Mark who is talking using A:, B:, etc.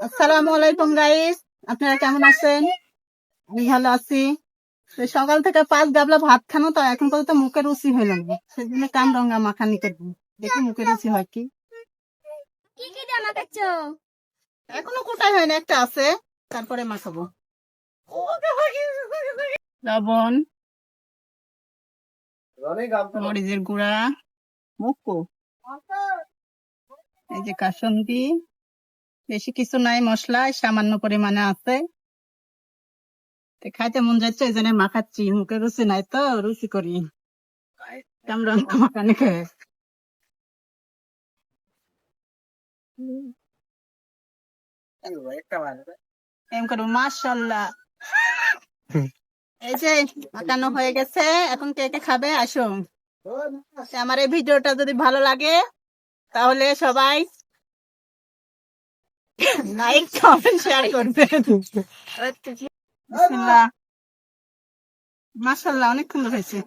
A: আসসালামু আলাইকুম গাইস, আপনারা কেমন আছেন? আমি ভালো আছি। সকাল থেকে 5 গাবলা ভাত খানো, তো এখন পর্যন্ত মুখে রুচি হইল না, সেজন্য কামরঙ্গা মাখানি করবো। দেখি মুখে রুচি হয় কি।
B: কি কি দিয়ে মাখাচ্ছো?
A: এখনো কোটাই হয় না, একটা আছে, তারপরে মাখাবো। লবণ, মরিচের গুঁড়া, মুখো, এই যে কাসুন্দি। বেশি কিছু নাই, মশলা সামান্য পরিমাণে আছে। খাইতে মন যাচ্ছে, এই জন্য মাখাচ্ছি। মুখে রুচি নাই তো, রুচি করি কামরঙ্গা মাখানি খেয়ে। এম করো, মাশাআল্লাহ। এই যে মাখানো হয়ে গেছে, এখন কে কে খাবে আসো। আমার এই ভিডিওটা যদি ভালো লাগে তাহলে সবাই লাইক কমেন্ট শেয়ার করবেন। বিসমিল্লাহ। মাশাআল্লাহ, অনেক সুন্দর হয়েছে।